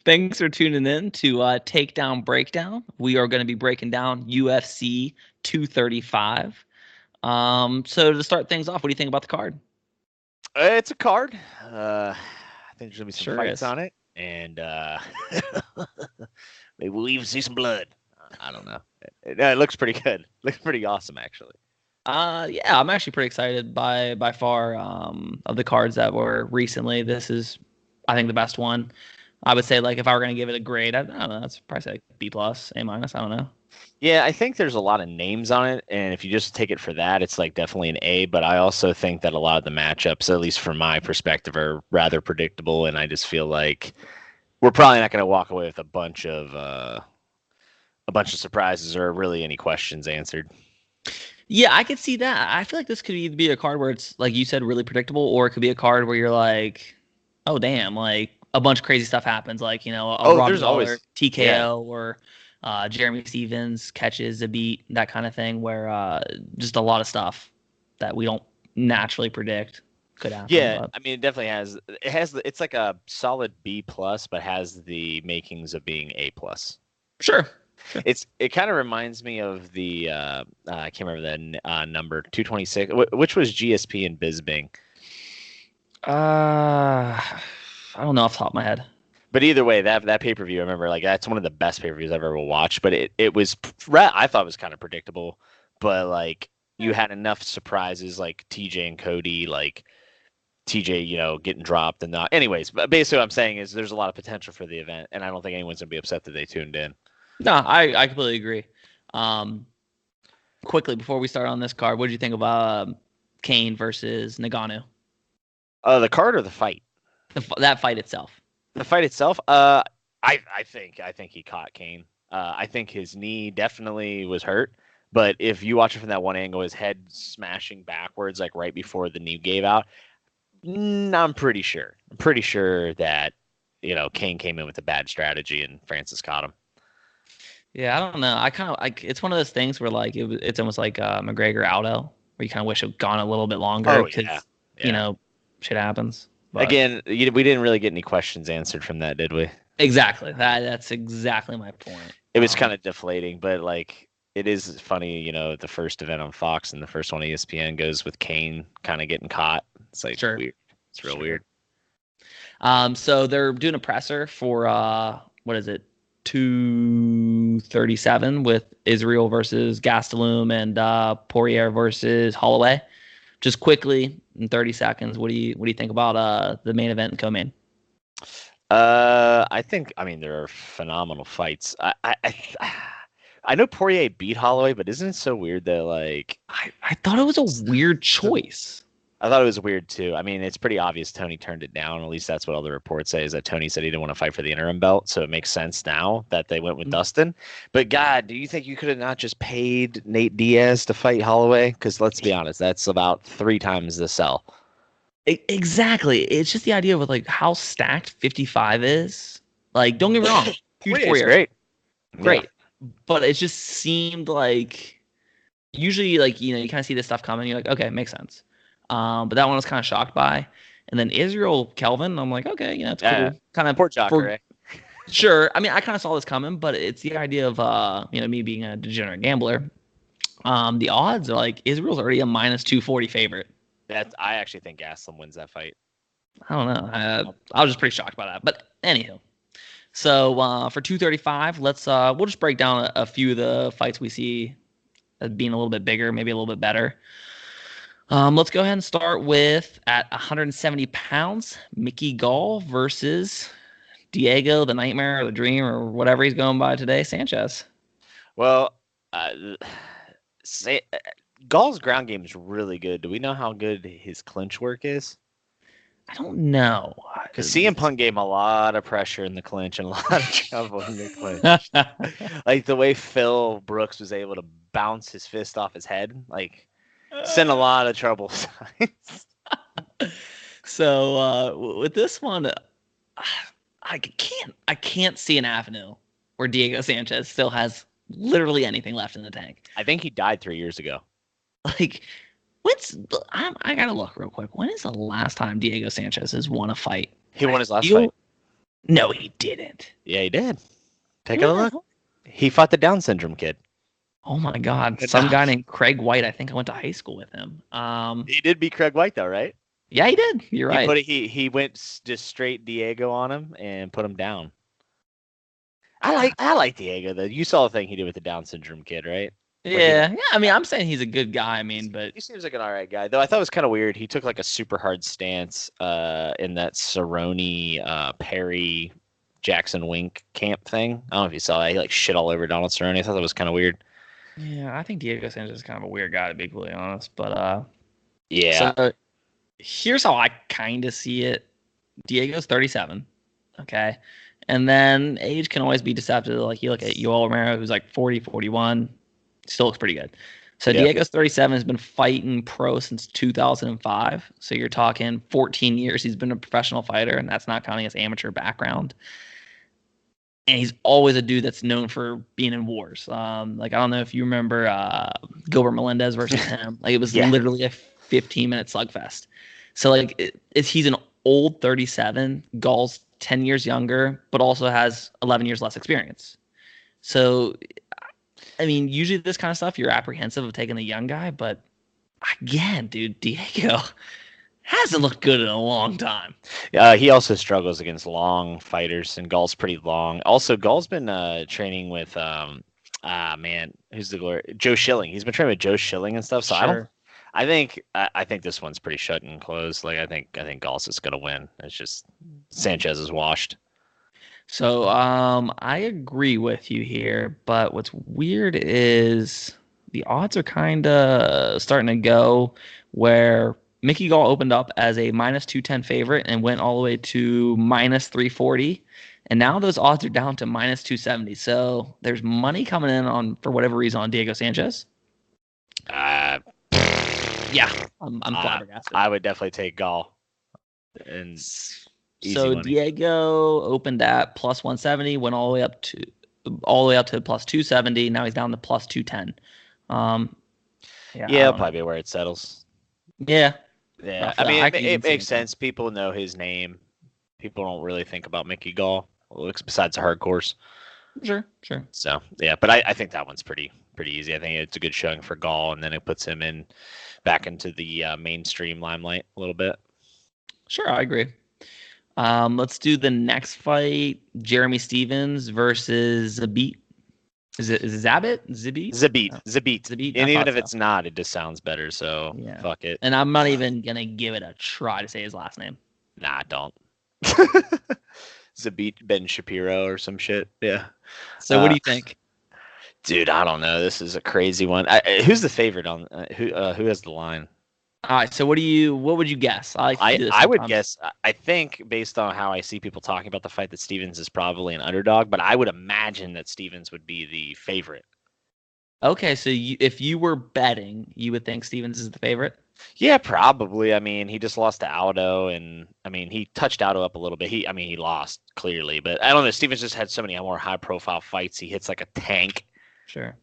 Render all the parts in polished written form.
Thanks for tuning in to Takedown Breakdown. We are going to be breaking down UFC 235. So to start things off, what do you think about the card? It's a card. I think there's gonna be some Sure fights is. on it, and maybe we'll even see some blood. I don't know. It looks pretty good. Looks pretty awesome, actually. Yeah, I'm actually pretty excited by far of the cards that were recently. This is, I think, the best one. I would say like if I were going to give it a grade, I don't know, that's probably like B plus, A minus. I don't know. Yeah, I think there's a lot of names on it, and if you just take it for that, it's like definitely an A. But I also think that a lot of the matchups, at least from my perspective, are rather predictable, and I just feel like we're probably not going to walk away with a bunch of surprises or really any questions answered. Yeah, I could see that. I feel like this could either be a card where it's like you said, really predictable, or it could be a card where you're like, oh damn, like a bunch of crazy stuff happens, like a Oh, Robbie there's Lawler always yeah. TKO or Jeremy Stevens catches a beat, that kind of thing, where just a lot of stuff that we don't naturally predict could happen. Yeah, But I mean, it definitely has. It has. It's like a solid B plus, but has the makings of being A plus. sure, sure. It kind of reminds me of the I can't remember the number 226, which was GSP and Bisbing. I don't know off the top of my head. But either way, that pay per view, I remember like that's one of the best pay per views I've ever watched. But it was I thought it was kind of predictable, but like you had enough surprises like TJ and Cody, like TJ, getting dropped and not. Anyways, but basically what I'm saying is there's a lot of potential for the event, and I don't think anyone's gonna be upset that they tuned in. No, I completely agree. Um, Quickly before we start on this card, what did you think of Kane versus Nagano? The card or the fight? That fight itself. The fight itself, I think he caught Kane. I think his knee definitely was hurt, but if you watch it from that one angle, his head smashing backwards like right before the knee gave out. I'm pretty sure. I'm pretty sure that Kane came in with a bad strategy and Francis caught him. Yeah, I don't know. I kind of like it's one of those things where like it's almost like McGregor Aldo, where you kind of wish it had gone a little bit longer Oh yeah, because yeah. shit happens. But Again, we didn't really get any questions answered from that, did we? exactly that's exactly my point. It was kind of deflating, but like it is funny, the first event on Fox and the first one on ESPN goes with Kane kind of getting caught. It's like Sure, weird. It's real sure. weird. So they're doing a presser for what is it, 237 with Israel versus Gastelum and Poirier versus Holloway. Just quickly in 30 seconds, what do you think about the main event and co-main? I mean there are phenomenal fights. I know Poirier beat Holloway, but isn't it so weird that like I thought it was a weird choice. I thought it was weird too. I mean, it's pretty obvious Tony turned it down. At least that's what all the reports say, is that Tony said he didn't want to fight for the interim belt. So it makes sense now that they went with Dustin. But God, do you think you could have not just paid Nate Diaz to fight Holloway? Because let's be honest, that's about 3 times the sell. Exactly. It's just the idea with like how stacked 55 is. Like, don't get me wrong, huge Poirier's Poirier, great. great. But it just seemed like usually like you kind of see this stuff coming. You're like, okay, makes sense. But that one I was kind of shocked by. And then Israel Kelvin, I'm like, okay, it's cool. Kind of Poor Jacare. sure. I mean, I kind of saw this coming, but it's the idea of me being a degenerate gambler. The odds are like Israel's already a minus 240 favorite. I actually think Gaslam wins that fight. I don't know. I was just pretty shocked by that. But anywho, so for 235, we'll just break down a few of the fights we see as being a little bit bigger, maybe a little bit better. Let's go ahead and start with at 170 pounds, Mickey Gall versus Diego, the Nightmare or the Dream or whatever he's going by today, Sanchez. Well, Gall's ground game is really good. Do we know how good his clinch work is? I don't know. Because CM Punk gave him a lot of pressure in the clinch and a lot of trouble in the clinch. Like the way Phil Brooks was able to bounce his fist off his head, like sent a lot of trouble signs. So with this one, I can't see an avenue where Diego Sanchez still has literally anything left in the tank. I think he died 3 years ago. Like, I gotta look real quick. When is the last time Diego Sanchez has won a fight? He won his last fight. No, he didn't. Yeah, he did. Take a Who the look. hell? He fought the Down syndrome kid. Oh my God. Some No. guy named Craig White. I think I went to high school with him. He did beat Craig White though, right? Yeah, he did. You're He right. put it. He went just straight Diego on him and put him down. I like Diego though. You saw the thing he did with the Down syndrome kid, right? Where he Yeah. I mean, I'm saying he's a good guy. I mean, but he seems like an alright guy. Though I thought it was kind of weird. He took like a super hard stance in that Cerrone Perry Jackson Wink camp thing. I don't know if you saw that. He like shit all over Donald Cerrone. I thought that was kind of weird. yeah, I think Diego Sanchez is kind of a weird guy to be completely honest. But Yeah. so here's how I kind of see it. Diego's 37. Okay. And then age can always be deceptive. Like you look at Yoel Romero, who's like 40, 41, still looks pretty good. So Yep. Diego's 37, has been fighting pro since 2005. So you're talking 14 years he's been a professional fighter, and that's not counting his amateur background. And he's always a dude that's known for being in wars. Like I don't know if you remember Gilbert Melendez versus him. Like it was Yeah. literally a 15-minute slugfest. So like he's an old 37. Gall's 10 years younger, but also has 11 years less experience. So I mean, usually this kind of stuff you're apprehensive of taking the young guy, but again, dude, Diego hasn't looked good in a long time. He also struggles against long fighters, and Gall's pretty long. Also, Gall's been training with man, who's the glory? Joe Schilling. He's been training with Joe Schilling and stuff. So Sure. I think this one's pretty shut and closed. Like I think Gall's is gonna win. It's just Sanchez is washed. So I agree with you here, but what's weird is the odds are kind of starting to go where Mickey Gall opened up as a minus 210 favorite and went all the way to minus 340. And now those odds are down to minus 270. So there's money coming in on, for whatever reason, on Diego Sanchez. Uh, Yeah, I'm flabbergasted. I would definitely take Gall. And So money. Diego opened at plus 170, went all the way up to plus 270. Now he's down to plus 210. Yeah, it'll probably be where it settles. Yeah. Yeah, I mean, it makes sense. People know his name. People don't really think about Mickey Gall, besides the hardcores. Sure. So yeah, but I think that one's pretty easy. I think it's a good showing for Gall, and then it puts him back into the mainstream limelight a little bit. Sure, I agree. Let's do the next fight: Jeremy Stephens versus Zabit. Is it Zabit? Zabit. And even if it's not, it just sounds better. So yeah. Fuck it. And I'm not even gonna give it a try to say his last name. Nah, don't. Zabit Ben Shapiro or some shit. Yeah. So what do you think? Dude, I don't know. This is a crazy one. Who's the favorite on who has the line? All right. So what would you guess? I would guess. I think based on how I see people talking about the fight that Stephens is probably an underdog, but I would imagine that Stephens would be the favorite. Okay, so if you were betting, you would think Stephens is the favorite? Yeah, probably. I mean, he just lost to Aldo, and I mean, he touched Aldo up a little bit. He lost clearly, but I don't know. Stephens just had so many more high-profile fights. He hits like a tank. Sure.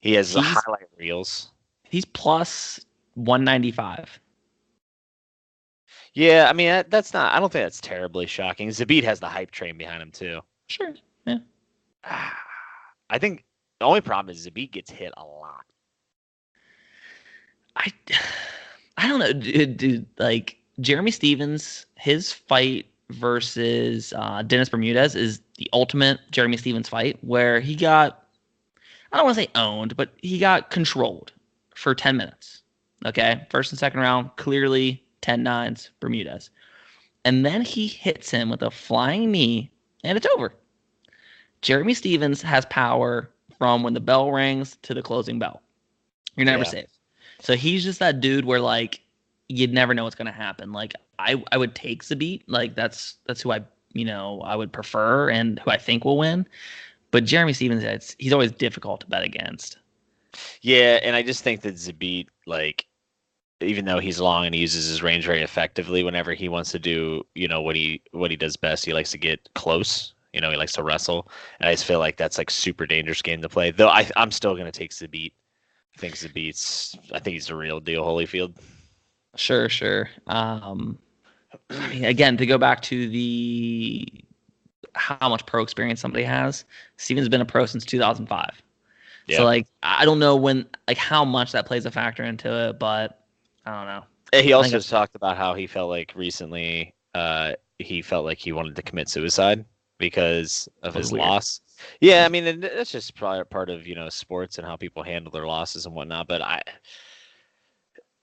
He has highlight reels. He's plus 195. Yeah, I mean that's not. I don't think that's terribly shocking. Zabit has the hype train behind him too. Sure. Yeah. I think the only problem is Zabit gets hit a lot. I don't know, dude. Like Jeremy Stephens, his fight versus Dennis Bermudez is the ultimate Jeremy Stephens fight, where he got, I don't want to say owned, but he got controlled for 10 minutes. Okay, first and second round, clearly 10-9s Bermudez, and then he hits him with a flying knee, and it's over. Jeremy Stephens has power from when the bell rings to the closing bell. You're never safe. So he's just that dude where like you'd never know what's gonna happen. Like I would take Zabit. Like that's who I would prefer and who I think will win. But Jeremy Stephens, he's always difficult to bet against. Yeah, and I just think that Zabit, like, even though he's long and he uses his range very effectively, whenever he wants to do, what he does best, he likes to get close. He likes to wrestle, and I just feel like that's like super dangerous game to play. Though I'm still gonna take Zabit. I think he's the real deal, Holyfield. Sure. Again, to go back to the how much pro experience somebody has. Steven's been a pro since 2005. So Yeah. like I don't know how much that plays a factor into it, but I don't know. He I think also that's talked about how he felt like recently he felt like he wanted to commit suicide because of was his weird. loss. Yeah, I mean, and that's just probably part of, sports and how people handle their losses and whatnot. But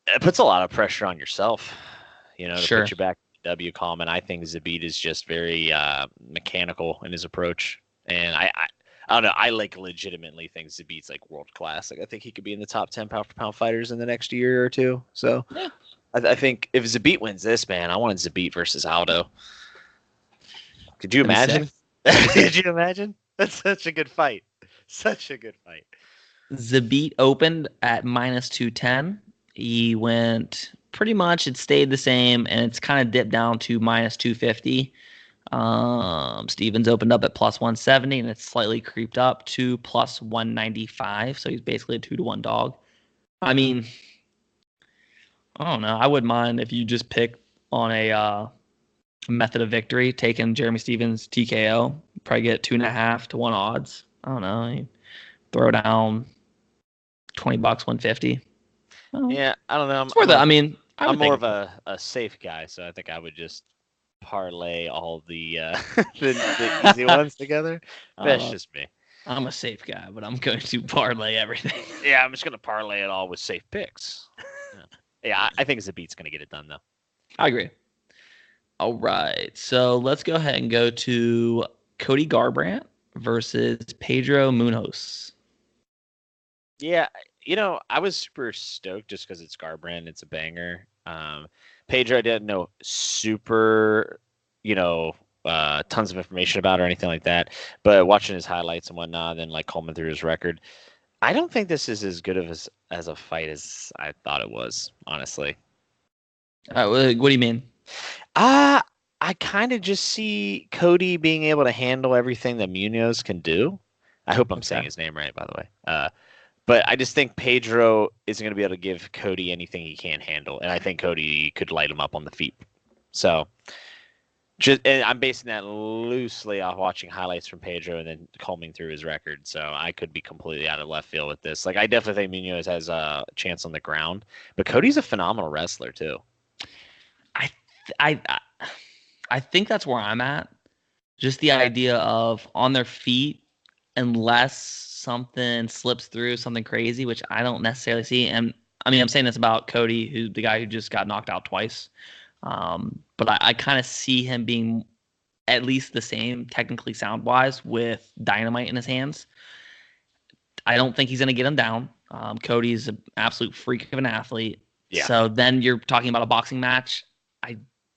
it puts a lot of pressure on yourself, to Sure. put you back in the W column. And I think Zabit is just very mechanical in his approach. And I don't know. I legitimately think Zabit's like world class. Like I think he could be in the top 10 pound for pound fighters in the next year or two. So Yeah. I think if Zabit wins this, man, I wanted Zabit versus Aldo. Could you That'd be imagine? sick. Could you imagine? That's such a good fight. Such a good fight. Zabit opened at -210. He went pretty much, it stayed the same, and it's kind of dipped down to -250. Stevens opened up at +170, and it's slightly creeped up to +195. So he's basically a 2-to-1 dog. I mean, I don't know. I wouldn't mind if you just pick on a method of victory, taking Jeremy Stevens TKO. Probably get 2.5 to 1 odds. I don't know. You throw down $20, 150. Well, Yeah, I don't know. it's worth it. I mean, I I'm would more think of a safe guy, so I think I would just parlay all the the easy ones together. That's just me. I'm a safe guy, but I'm going to parlay everything. Yeah, I'm just gonna parlay it all with safe picks. Yeah, I think Zabit's gonna get it done though. I agree. All right, so let's go ahead and go to Cody Garbrandt versus Pedro Munoz. Yeah, I was super stoked just because it's Garbrandt, it's a banger. Pedro, I didn't know super, tons of information about or anything like that. But watching his highlights and whatnot, and like combing through his record, I don't think this is as good of as a fight as I thought it was, honestly. What do you mean? I kind of just see Cody being able to handle everything that Munoz can do. I hope I'm saying his name right, by the way. But I just think Pedro isn't going to be able to give Cody anything he can't handle, and I think Cody could light him up on the feet. So, and I'm basing that loosely off watching highlights from Pedro and then combing through his record. So I could be completely out of left field with this. Like I definitely think Munoz has a chance on the ground, but Cody's a phenomenal wrestler too. I I think that's where I'm at. Just the idea of on their feet, unless something slips through, something crazy, which I don't necessarily see. And I mean, I'm saying this about Cody, who's the guy who just got knocked out twice. But I kind of see him being at least the same, technically sound wise, with dynamite in his hands. I don't think he's going to get him down. Cody's an absolute freak of an athlete. Yeah. So then you're talking about a boxing match.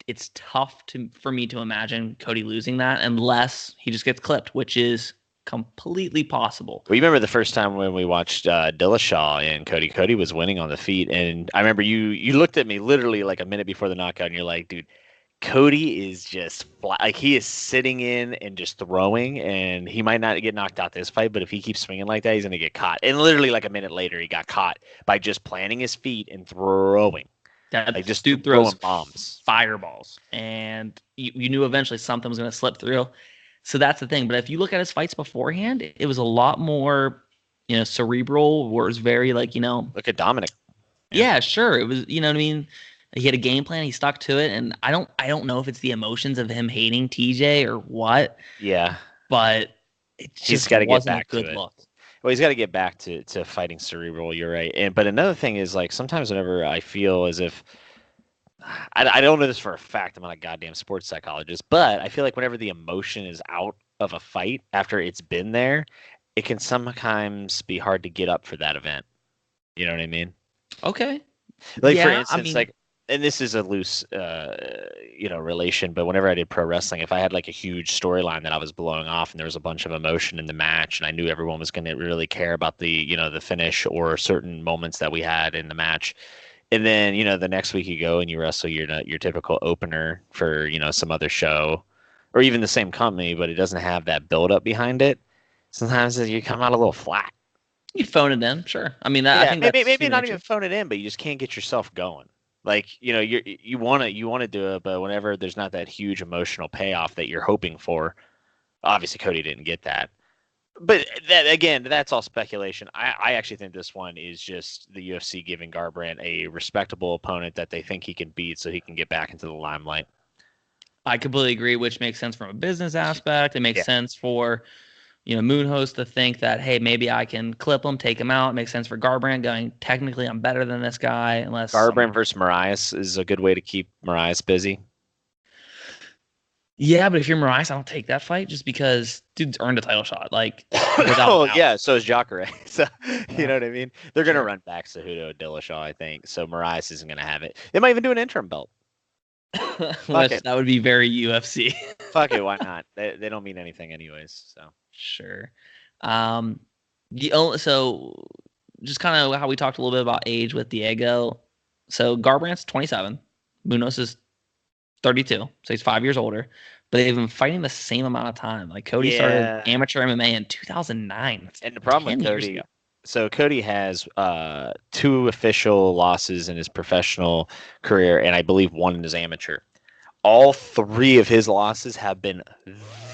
It's tough for me to imagine Cody losing that unless he just gets clipped, which is completely possible. We remember the first time when we watched Dillashaw and Cody. Cody was winning on the feet, and I remember you looked at me literally like a minute before the knockout, and you're like, dude, Cody is just like he is sitting in and just throwing, and he might not get knocked out this fight, but if he keeps swinging like that, he's gonna get caught. And literally like a minute later, he got caught by just planting his feet and throwing. That just dude throws bombs, fireballs, and you knew eventually something was going to slip through. So that's the thing. But if you look at his fights beforehand, it was a lot more, cerebral. Where it was very like, Look at Dominic. Yeah, sure. It was, you know what I mean. He had a game plan. He stuck to it, and I don't know if it's the emotions of him hating TJ or what. Yeah, but it just got to get wasn't back a good to it. look. Well, he's got to get back to fighting cerebral. You're right. But another thing is like sometimes whenever I feel as if I don't know this for a fact, I'm not a goddamn sports psychologist, but I feel like whenever the emotion is out of a fight after it's been there, it can sometimes be hard to get up for that event. You know what I mean? Okay. Like for instance, like, and this is a loose, relation, but whenever I did pro wrestling, if I had like a huge storyline that I was blowing off and there was a bunch of emotion in the match and I knew everyone was going to really care about the, the finish or certain moments that we had in the match. And then, the next week you go and you wrestle your typical opener for, some other show or even the same company, but it doesn't have that build up behind it. Sometimes you come out a little flat. You phone it in, sure. I mean, I think maybe not even phone it in, but you just can't get yourself going. Like, you want to do it, but whenever there's not that huge emotional payoff that you're hoping for, Obviously, Cody didn't get that. But that again, that's all speculation. I actually think this one is just the UFC giving Garbrandt a respectable opponent that they think he can beat, so he can get back into the limelight. I completely agree, which makes sense from a business aspect. It makes Yeah. sense for Moonhost to think that, hey, maybe I can clip him, take him out. It makes sense for Garbrandt going, technically, I'm better than this guy, unless Garbrandt versus Moraes is a good way to keep Moraes busy. Yeah, but if you're Moraes, I don't take that fight just because dude's earned a title shot. Like, without Oh doubt. yeah, so is Jacare. So you Yeah, know what I mean? They're gonna sure. run back Cejudo Dillashaw, I think. So Moraes isn't gonna have it. They might even do an interim belt. Fuck Which it. that would be very UFC. Fuck it, why not? They don't mean anything anyways. So Sure. Um, so just kind of how we talked a little bit about age with Diego. So Garbrandt's 27, Munoz is 32, so he's 5 years older. But they've been fighting the same amount of time. Like Cody started yeah. amateur MMA in 2009. That's And the problem with 10 years Cody, ago. so Cody has 2 official losses in his professional career, and I believe 1 in his amateur. All 3 of his losses have been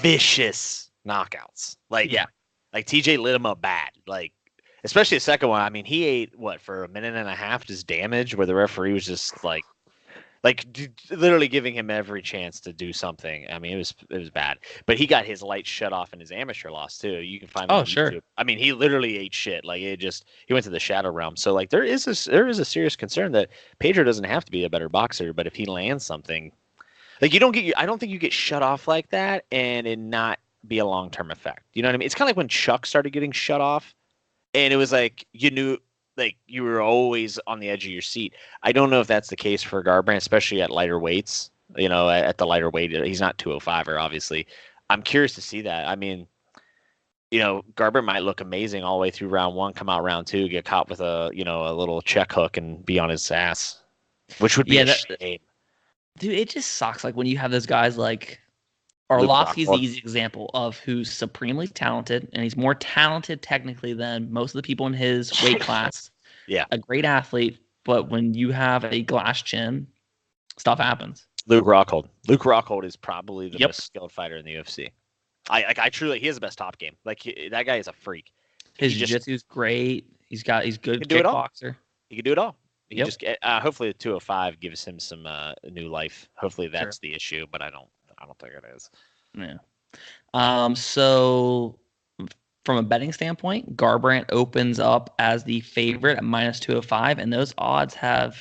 vicious knockouts. Yeah. Like TJ lit him up bad. Like especially the second one. I mean, he ate what for a minute and a half just damage, where the referee was just like literally giving him every chance to do something. I mean, it was bad. But he got his lights shut off in his amateur loss too. You can find that Oh, on sure. YouTube. I mean, he literally ate shit. Like he went to the shadow realm. So like there is a serious concern that Pedro doesn't have to be a better boxer, but if he lands something, like I don't think you get shut off like that and it not be a long term effect. You know what I mean? It's kind of like when Chuck started getting shut off, and it was like you knew, like you were always on the edge of your seat. I don't know if that's the case for Garbrandt, especially at lighter weights. At the lighter weight, he's not 205er, obviously. I'm curious to see that. I mean, Garbrandt might look amazing all the way through round 1, come out round 2, get caught with a little check hook and be on his ass, which would be Yeah, a shame. dude, it just sucks. Like when you have those guys like Luke Arlovsky's the Rockhold. easy example of who's supremely talented, and he's more talented technically than most of the people in his weight class. Yeah. A great athlete, but when you have a glass chin, stuff happens. Luke Rockhold. Luke Rockhold is probably the Yep. most skilled fighter in the UFC. I truly, he has the best top game. Like that guy is a freak. His He just jiu-jitsu's great. He's good can do it all. kickboxer. He can do it all. He Yep. just hopefully the 205 gives him some new life. Hopefully that's Sure. the issue, but I don't think it is. Yeah. So from a betting standpoint, Garbrandt opens up as the favorite at minus 205, and those odds have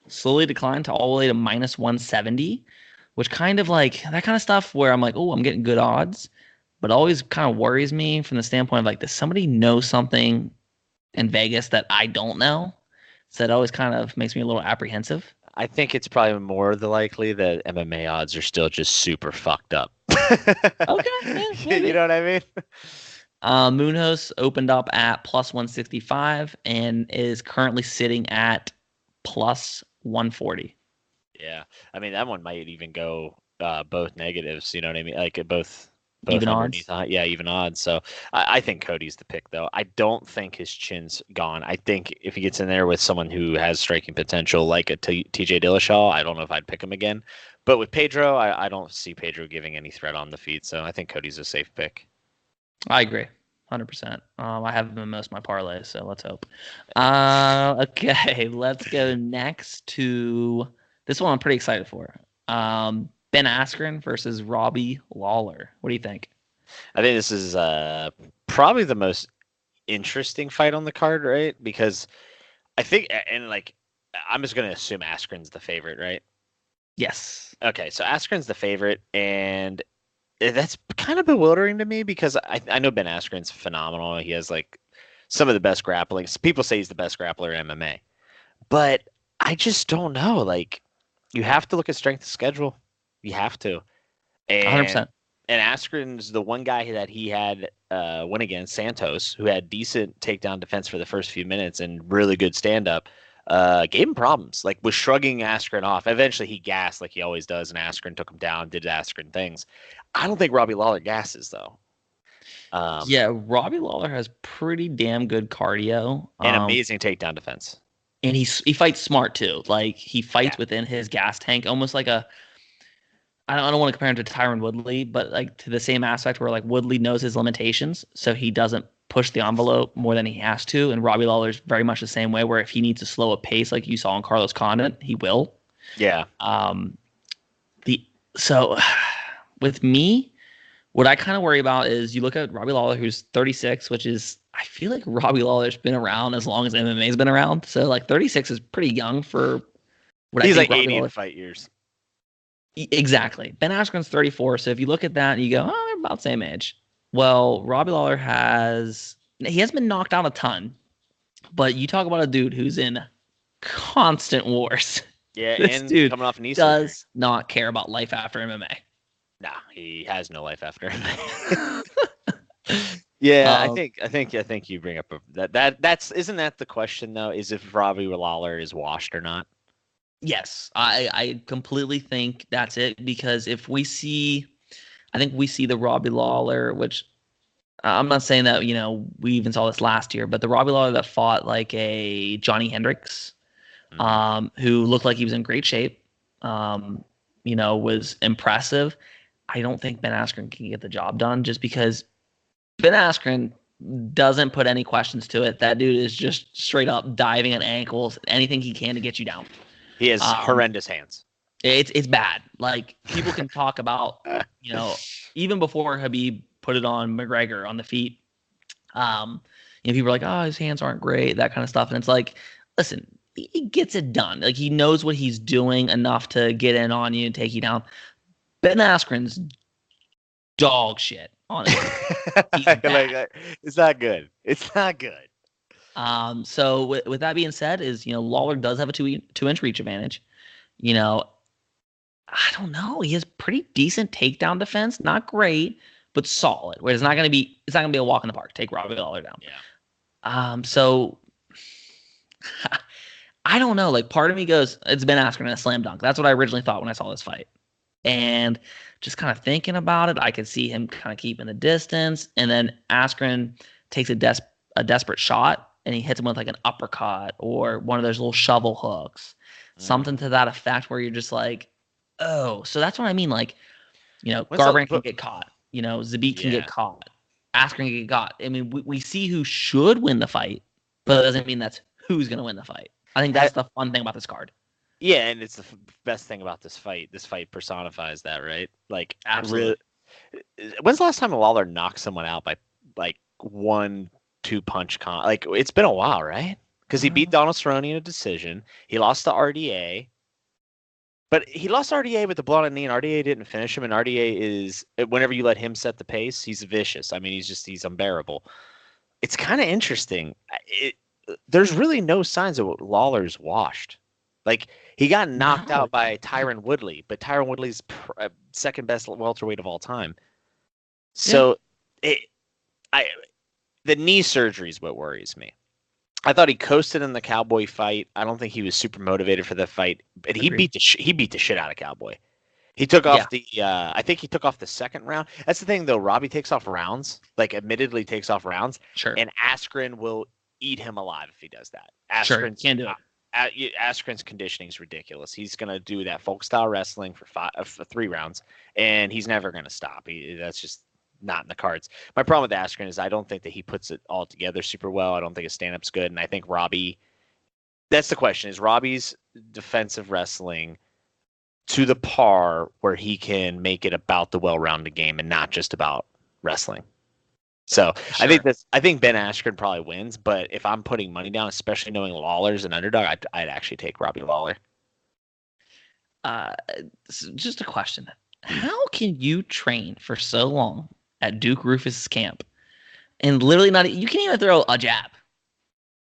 slowly declined to all the way to minus 170, which kind of like that kind of stuff where I'm like, oh, I'm getting good odds, but always kind of worries me from the standpoint of like, does somebody know something in Vegas that I don't know? So that always kind of makes me a little apprehensive. I think it's probably more the likely that MMA odds are still just super fucked up. Okay, yeah, maybe. You know what I mean? Moonhouse opened up at plus 165 and is currently sitting at plus 140. Yeah, I mean that one might even go both negatives. You know what I mean? Like both Even underneath. odds. Yeah, even odds. So I think Cody's the pick, though. I don't think his chin's gone. I think if he gets in there with someone who has striking potential, like a TJ Dillashaw, I don't know if I'd pick him again. But with Pedro, I don't see Pedro giving any threat on the feet. So I think Cody's a safe pick. I agree. 100%. I have him in most of my parlays, so let's hope. Okay, let's go next to this one I'm pretty excited for. Ben Askren versus Robbie Lawler. What do you think? I think this is probably the most interesting fight on the card, right? Because I think, and like, I'm just going to assume Askren's the favorite, right? Yes. Okay, so Askren's the favorite, and that's kind of bewildering to me because I know Ben Askren's phenomenal. He has like some of the best grappling. People say he's the best grappler in MMA, but I just don't know. Like, you have to look at strength of schedule. You have to. And 100%. and Askren's the one guy that he had win against, Santos, who had decent takedown defense for the first few minutes and really good stand up. Gave him problems, like was shrugging Askren off. Eventually he gassed like he always does, and Askren took him down, did Askren things. I don't think Robbie Lawler gasses though. Yeah, Robbie Lawler has pretty damn good cardio. And amazing takedown defense. And he fights smart too. Like he fights Yeah. within his gas tank, almost like I don't want to compare him to Tyron Woodley, but like to the same aspect where like Woodley knows his limitations, so he doesn't push the envelope more than he has to. And Robbie Lawler's very much the same way, where if he needs to slow a pace, like you saw in Carlos Condit, he will. Yeah. The so with me, what I kind of worry about is you look at Robbie Lawler, who's 36, which is I feel like Robbie Lawler's been around as long as MMA's been around. So like 36 is pretty young for what He's I think like Robbie 80 in Lawler. fight years. Exactly. Ben Askren's 34. So if you look at that and you go, oh, they're about the same age. Well, Robbie Lawler he has been knocked out a ton, but you talk about a dude who's in constant wars. Yeah, This and dude coming off knee surgery. does not care about life after MMA. Nah, he has no life after MMA. Yeah, I think you bring up that's isn't that the question though? Is if Robbie Lawler is washed or not? Yes, I completely think that's it because I think we see the Robbie Lawler, which I'm not saying that, we even saw this last year, but the Robbie Lawler that fought like a Johnny Hendricks, who looked like he was in great shape, was impressive. I don't think Ben Askren can get the job done just because Ben Askren doesn't put any questions to it. That dude is just straight up diving at ankles, anything he can to get you down. He has horrendous hands. It's bad. Like people can talk about, even before Habib put it on McGregor on the feet. People are like, oh, his hands aren't great, that kind of stuff. And it's like, listen, he gets it done. Like he knows what he's doing enough to get in on you and take you down. Ben Askren's dog shit, honestly. It's not good. It's not good. So with that being said, Lawler does have a 2-inch reach advantage. I don't know. He has pretty decent takedown defense, not great, but solid. Where it's not gonna be a walk in the park. Take Robbie Lawler down. Yeah. So I don't know. Like part of me goes, it's Ben Askren in a slam dunk. That's what I originally thought when I saw this fight. And just kind of thinking about it, I could see him kind of keeping the distance, and then Askren takes a desperate shot, and he hits him with like an uppercut or one of those little shovel hooks, something to that effect, where you're just like, oh, so that's what I mean. Like, Garbrandt can get caught, Zabit can get caught, Askren can get caught. I mean, we see who should win the fight, but it doesn't mean that's who's going to win the fight. I think that's the fun thing about this card. Yeah, and it's the best thing about this fight. This fight personifies that, right? Like, absolutely. When's the last time Lawler knocked someone out by like 1-2 punch Like, it's been a while, right? Because he beat Donald Cerrone in a decision. He lost to RDA, but he lost RDA with the blow on the knee, and RDA didn't finish him. And RDA is, whenever you let him set the pace, he's vicious. I mean, he's unbearable. It's kind of interesting. There's really no signs of Lawler's washed. Like, he got knocked out by Tyron Woodley, but Tyron Woodley's second best welterweight of all time. So, the knee surgery is what worries me. I thought he coasted in the Cowboy fight. I don't think he was super motivated for the fight, but he beat the shit out of Cowboy. He took off I think he took off the second round. That's the thing, though. Robbie takes off rounds, like admittedly takes off rounds. Sure. And Askren will eat him alive if he does that. Sure, can do it. Askren's conditioning is ridiculous. He's going to do that folk style wrestling for 3 rounds, and he's never going to stop. That's just not in the cards. My problem with Askren is I don't think that he puts it all together super well. I don't think his stand-up's good, and I think Robbie. That's the question: is Robbie's defensive wrestling to the par where he can make it about the well-rounded game and not just about wrestling? So sure. I think Ben Askren probably wins, but if I'm putting money down, especially knowing Lawler's an underdog, I'd actually take Robbie Lawler. Just a question: how can you train for so long at Duke Rufus's camp and literally you can't even throw a jab?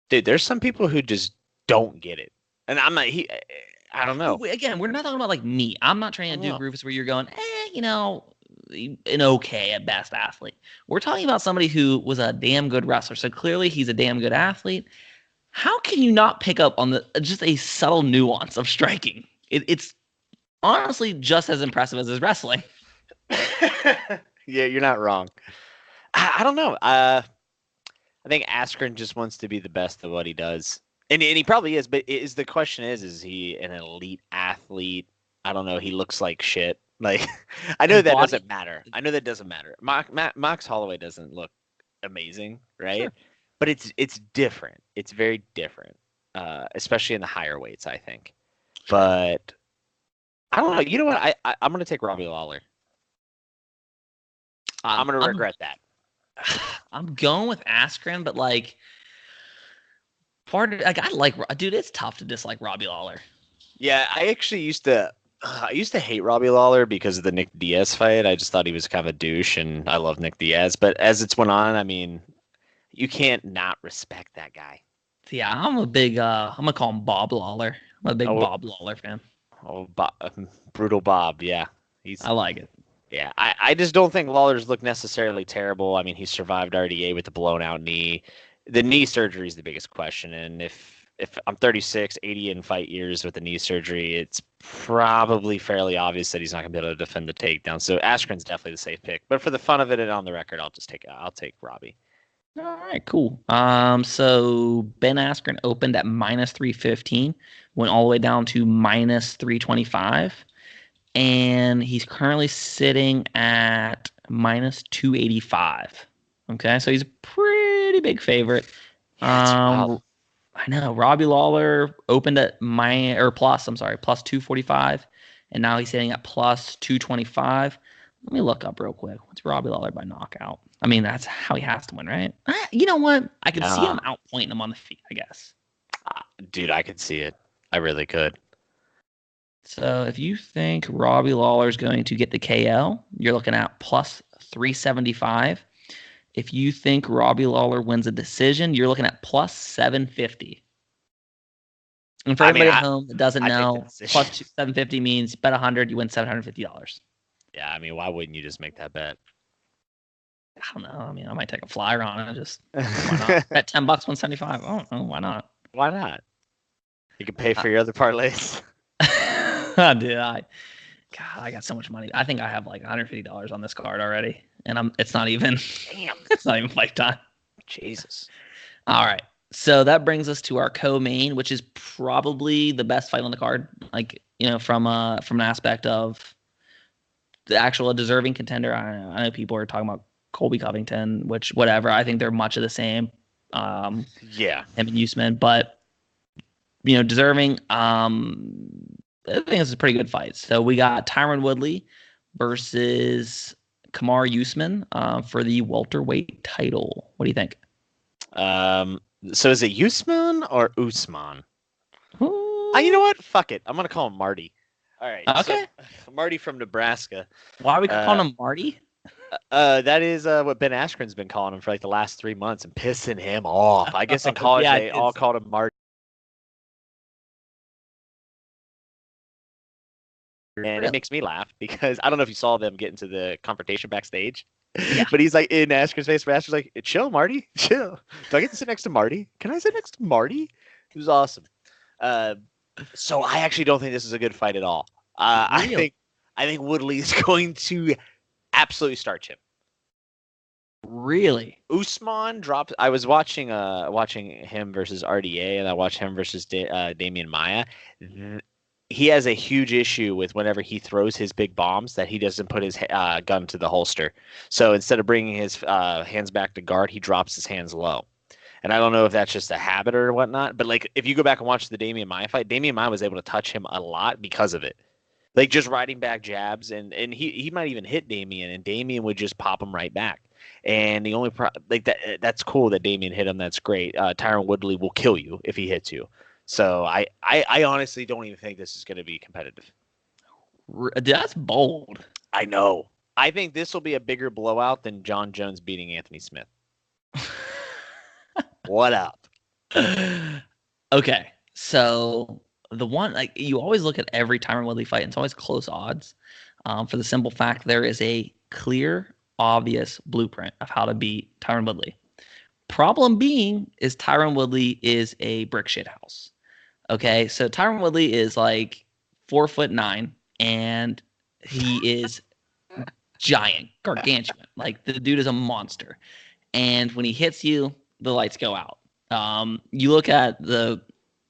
Dude, there's some people who just don't get it, and I'm not. I don't know. Again, we're not talking about like me. I'm not training at Duke Rufus where you're going, an okay at best athlete. We're talking about somebody who was a damn good wrestler. So clearly he's a damn good athlete. How can you not pick up on just a subtle nuance of striking? It's honestly just as impressive as his wrestling. Yeah, you're not wrong. I don't know. I think Askren just wants to be the best at what he does. And he probably is, but the question is he an elite athlete? I don't know. He looks like shit. Like, I His know that body, doesn't matter. I know that doesn't matter. Max Holloway doesn't look amazing, right? sure. But it's different. It's very different, especially in the higher weights, I think. Sure. But I don't know. You know what? I'm gonna take Robbie Lawler. I'm gonna I'm regret that. I'm going with Askren, but like part of like I like dude, it's tough to dislike Robbie Lawler. Yeah, I actually used to hate Robbie Lawler because of the Nick Diaz fight. I just thought he was kind of a douche, and I love Nick Diaz. But as it's went on, I mean, you can't not respect that guy. So yeah, I'm a big I'm gonna call him Bob Lawler. I'm a big Oh, Bob Lawler fan. oh, brutal Bob. Yeah, he's I like it. yeah. I just don't think Lawler's look necessarily terrible. I mean, he survived RDA with a blown out knee. The knee surgery is the biggest question, and if I'm 36, 80 in fight years with the knee surgery, it's probably fairly obvious that he's not going to be able to defend the takedown. So Askren's definitely the safe pick. But for the fun of it and on the record, I'll take Robbie. All right, cool. So Ben Askren opened at minus 315, went all the way down to minus 325, and he's currently sitting at minus 285. Okay, so he's a pretty big favorite. Yeah, it's wild. Um, I know Robbie Lawler opened at I'm sorry, plus 245, and now he's sitting at plus 225. Let me look up real quick. What's Robbie Lawler by knockout? I mean, that's how he has to win, right? You know what? I could see him Uh, outpointing him on the feet, I guess. Dude, I could see it. I really could. So if you think Robbie Lawler is going to get the KO, you're looking at plus 375. If you think Robbie Lawler wins a decision, you're looking at plus 750. And for I mean, everybody at home that doesn't I take the know, decision. plus 750 means bet 100, you win $750. Yeah, I mean, why wouldn't you just make that bet? I don't know. I mean, I might take a flyer on it. Just why not? Bet 10 bucks, 175. I don't know. Why not? Why not? You can pay Uh, for your other parlays. Dude, I got so much money. I think I have like $150 on this card already, and it's not even, Damn. it's not even fight time. Jesus. All right. So that brings us to our co-main, which is probably the best fight on the card. Like, from an aspect of the actual deserving contender. I know people are talking about Colby Covington, which whatever. I think they're much of the same. Yeah. Him and Usman, but deserving. I think this is a pretty good fight. So we got Tyron Woodley versus Kamaru Usman for the welterweight title. What do you think? So is it Usman or Usman? You know what? Fuck it. I'm gonna call him Marty. All right. Okay. So, Marty from Nebraska. Why are we calling him Marty? That is what Ben Askren's been calling him for like the last 3 months and pissing him off. I guess in college Yeah, they all called him Marty. And it makes me laugh because I don't know if you saw them get into the confrontation backstage. Yeah. But he's like in Askren's face. But Askren's like, chill, Marty. Chill. Do I get to sit next to Marty? Can I sit next to Marty? It was awesome. So I actually don't think this is a good fight at all. Really? I think Woodley is going to absolutely starch him. Really? Usman dropped. I was watching him versus RDA, and I watched him versus Damian Maia. He has a huge issue with whenever he throws his big bombs that he doesn't put his gun to the holster. So instead of bringing his hands back to guard, he drops his hands low. And I don't know if that's just a habit or whatnot, but like if you go back and watch the Damian Maia fight, Damian Maia was able to touch him a lot because of it. Like just riding back jabs, and he might even hit Damian, and Damian would just pop him right back. And the only that's cool that Damian hit him. That's great. Tyron Woodley will kill you if he hits you. So I honestly don't even think this is going to be competitive. That's bold. I know. I think this will be a bigger blowout than John Jones beating Anthony Smith. What up? Okay, so the one like you always look at every Tyron Woodley fight, and it's always close odds. For the simple fact there is a clear, obvious blueprint of how to beat Tyron Woodley. Problem being is Tyron Woodley is a brick shit house. Okay, so Tyron Woodley is like 4'9", and he is giant, gargantuan. Like the dude is a monster, and when he hits you, the lights go out. You look at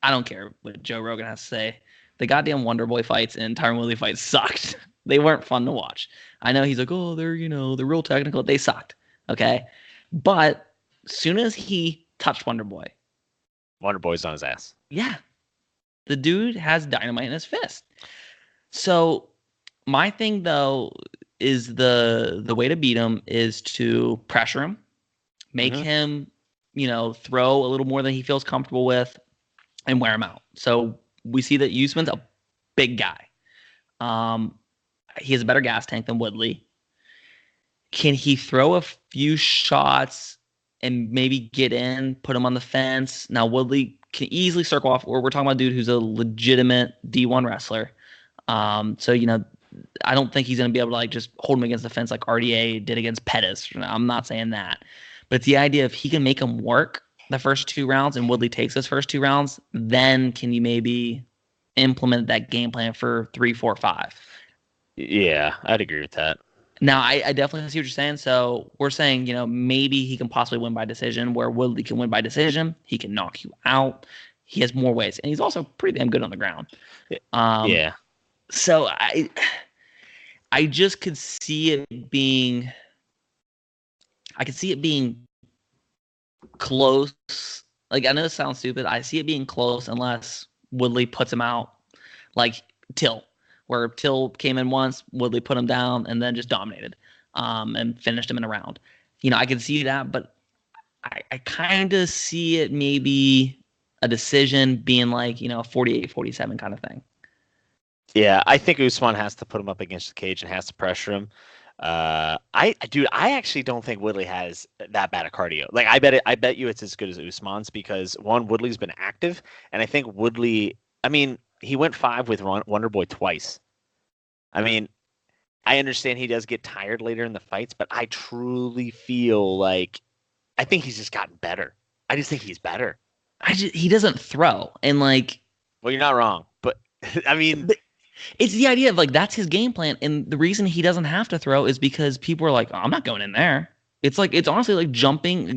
I don't care what Joe Rogan has to say. the goddamn Wonder Boy fights and Tyron Woodley fights sucked. They weren't fun to watch. I know he's like, oh, they're real technical. They sucked. Okay, but soon as he touched Wonder Boy's on his ass. Yeah, the dude has dynamite in his fist. So my thing though is the way to beat him is to pressure him, make him, throw a little more than he feels comfortable with, and wear him out. So we see that Usman's a big guy. He has a better gas tank than Woodley. Can he throw a few shots and maybe get in, put him on the fence? Now, Woodley can easily circle off, or we're talking about a dude who's a legitimate D1 wrestler. So, I don't think he's going to be able to like just hold him against the fence like RDA did against Pettis. I'm not saying that. But it's the idea if he can make him work the first 2 rounds and Woodley takes those first 2 rounds, then can you maybe implement that game plan for 3, 4, 5? Yeah, I'd agree with that. Now, I definitely see what you're saying. So we're saying, maybe he can possibly win by decision, where Woodley can win by decision. He can knock you out. He has more ways. And he's also pretty damn good on the ground. Yeah. So I just could see it being close. Like, I know this sounds stupid. I see it being close unless Woodley puts him out like Till. Where Till came in once, Woodley put him down, and then just dominated and finished him in a round. I could see that, but I kind of see it maybe a decision being like, 48-47 kind of thing. Yeah, I think Usman has to put him up against the cage and has to pressure him. I actually don't think Woodley has that bad a cardio. Like, I bet you it's as good as Usman's because, one, Woodley's been active, and I think Woodley, he went 5 with Wonder Boy twice. I understand he does get tired later in the fights, but I truly feel like I think he's just gotten better. I just think he's better. He doesn't throw, and like. Well, you're not wrong, but But it's the idea of like that's his game plan, and the reason he doesn't have to throw is because people are like, oh, I'm not going in there. It's honestly like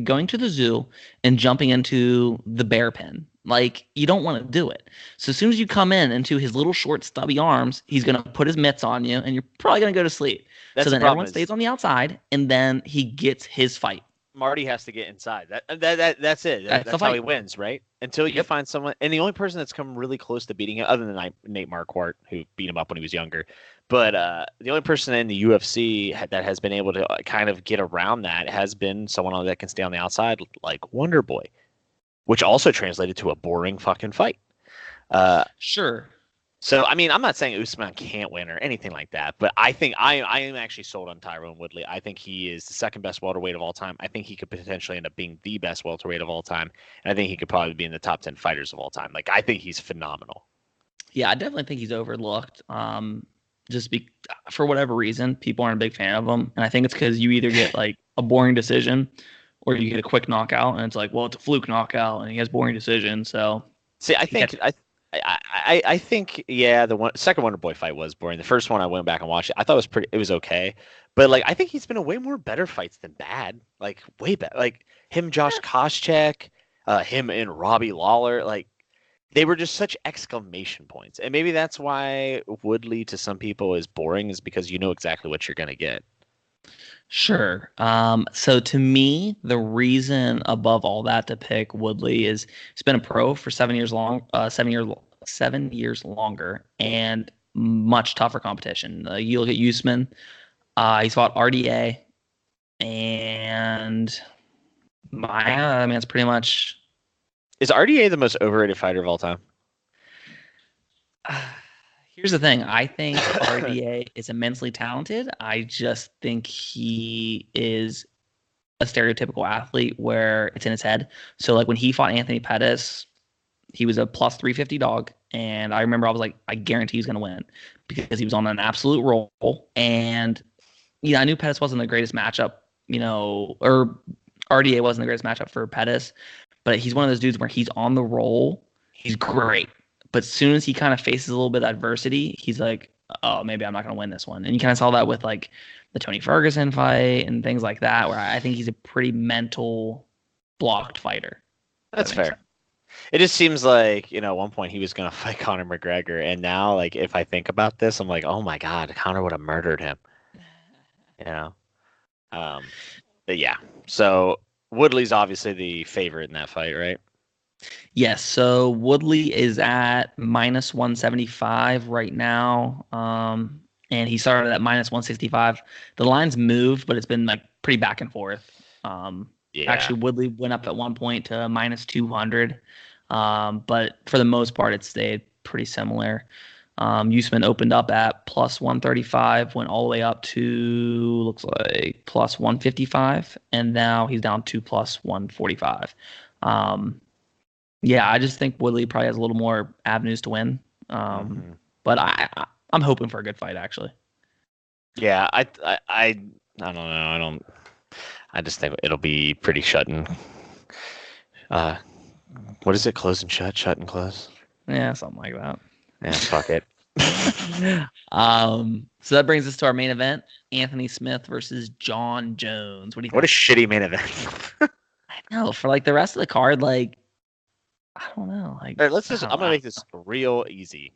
going to the zoo and jumping into the bear pen. Like, you don't want to do it. So as soon as you come into his little short stubby arms, he's going to put his mitts on you and you're probably going to go to sleep. So then everyone stays on the outside and then he gets his fight. Marty has to get inside. That's it. That's how he wins, right? Until you find someone. And the only person that's come really close to beating him, other than Nate Marquardt, who beat him up when he was younger, but the only person in the UFC that has been able to kind of get around that has been someone that can stay on the outside, like Wonder Boy, which also translated to a boring fucking fight. Sure. So, I'm not saying Usman can't win or anything like that, but I think I am actually sold on Tyron Woodley. I think he is the second best welterweight of all time. I think he could potentially end up being the best welterweight of all time. And I think he could probably be in the top 10 fighters of all time. Like, I think he's phenomenal. Yeah, I definitely think he's overlooked. For whatever reason, people aren't a big fan of him. And I think it's because you either get like a boring decision or you get a quick knockout. And it's like, well, it's a fluke knockout and he has boring decision. So, see, I think the second Wonder Boy fight was boring. The first one I went back and watched it. I thought it was okay. But like, I think he's been in way more better fights than bad. Like, way better. Like him, Josh Koscheck, him and Robbie Lawler. Like, they were just such exclamation points. And maybe that's why Woodley to some people is boring, is because you know exactly what you're gonna get. Sure. So to me, the reason above all that to pick Woodley is he's been a pro for 7 years longer, and much tougher competition. You look at Usman, he's fought RDA, and it's pretty much. Is RDA the most overrated fighter of all time? Here's the thing. I think RDA is immensely talented. I just think he is a stereotypical athlete where it's in his head. So like when he fought Anthony Pettis, he was a plus 350 dog. And I remember I was like, I guarantee he's going to win because he was on an absolute roll. And, I knew Pettis wasn't the greatest matchup, or RDA wasn't the greatest matchup for Pettis. But he's one of those dudes where he's on the roll. He's great. But as soon as he kind of faces a little bit of adversity, he's like, oh, maybe I'm not going to win this one. And you kind of saw that with like the Tony Ferguson fight and things like that, where I think he's a pretty mental blocked fighter. That's fair. It just seems like, at one point he was going to fight Conor McGregor. And now, like, if I think about this, I'm like, oh my God, Conor would have murdered him. You know? Um, but yeah. So Woodley's obviously the favorite in that fight, right? Yes, so Woodley is at minus 175 right now. And he started at minus 165. The line's moved, but it's been like pretty back and forth. Yeah. Actually, Woodley went up at one point to minus 200. But for the most part, it stayed pretty similar. Usman opened up at plus 135, went all the way up to looks like plus 155, and now he's down to plus 145. Yeah, I just think Woodley probably has a little more avenues to win. Mhm. But I'm hoping for a good fight actually. Yeah. I don't know. I just think it'll be pretty shut and, what is it? Close and shut, shut and close. Yeah, something like that. Yeah, fuck it. So that brings us to our main event: Anthony Smith versus John Jones. What do you What a think? shitty main event. I know for like the rest of the card, like I don't know, like All right, I don't I'm know. gonna make this real easy.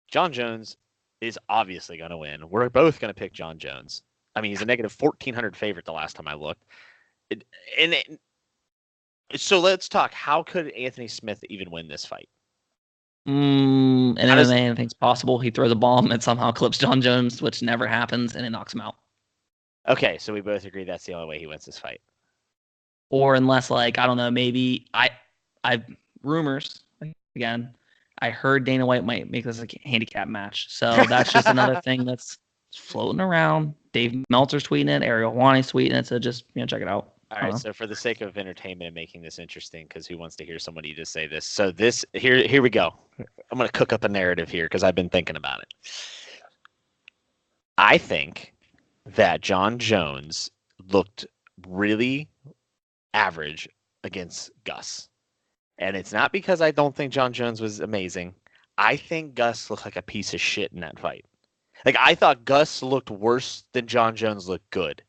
John Jones is obviously gonna win. We're both gonna pick John Jones. I mean, he's a negative 1,400 favorite the last time I looked. It, and it, so let's talk. How could Anthony Smith even win this fight? In How does MMA, anything's possible. He throws a bomb and somehow clips John Jones, which never happens, and it knocks him out. Okay, so we both agree that's the only way he wins this fight. Or unless like I don't know, maybe I rumors again. I heard Dana White might make this a handicap match, so that's just another thing that's floating around. Dave Meltzer's tweeting it, Ariel Helwani's tweeting it, so just check it out. All right, so for the sake of entertainment and making this interesting, because who wants to hear somebody just say this? So this here we go. I'm gonna cook up a narrative here because I've been thinking about it. I think that John Jones looked really average against Gus. And it's not because I don't think John Jones was amazing. I think Gus looked like a piece of shit in that fight. Like, I thought Gus looked worse than John Jones looked good.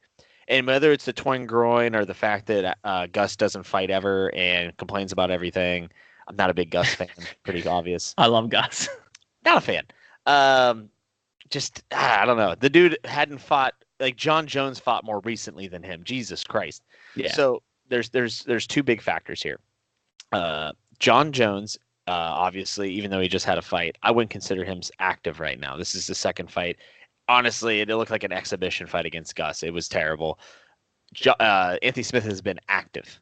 And whether it's the twin groin or the fact that Gus doesn't fight ever and complains about everything, I'm not a big Gus fan. Pretty obvious. I love Gus. Not a fan. I don't know. The dude hadn't fought like John Jones fought more recently than him. Jesus Christ. Yeah. So there's two big factors here. John Jones, obviously, even though he just had a fight, I wouldn't consider him active right now. This is the second fight. Honestly, it looked like an exhibition fight against Gus. It was terrible. Anthony Smith has been active.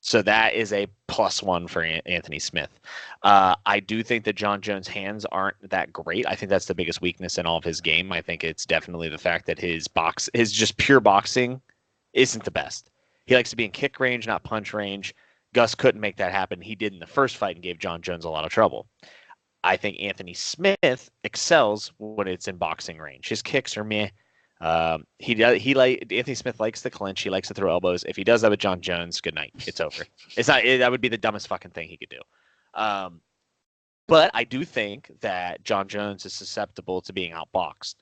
So that is a +1 for Anthony Smith. I do think that John Jones' hands aren't that great. I think that's the biggest weakness in all of his game. I think it's definitely the fact that his just pure boxing isn't the best. He likes to be in kick range, not punch range. Gus couldn't make that happen. He did in the first fight and gave John Jones a lot of trouble. I think Anthony Smith excels when it's in boxing range. His kicks are meh. Anthony Smith likes to clinch. He likes to throw elbows. If he does that with John Jones, good night. It's over. That would be the dumbest fucking thing he could do. But I do think that John Jones is susceptible to being outboxed.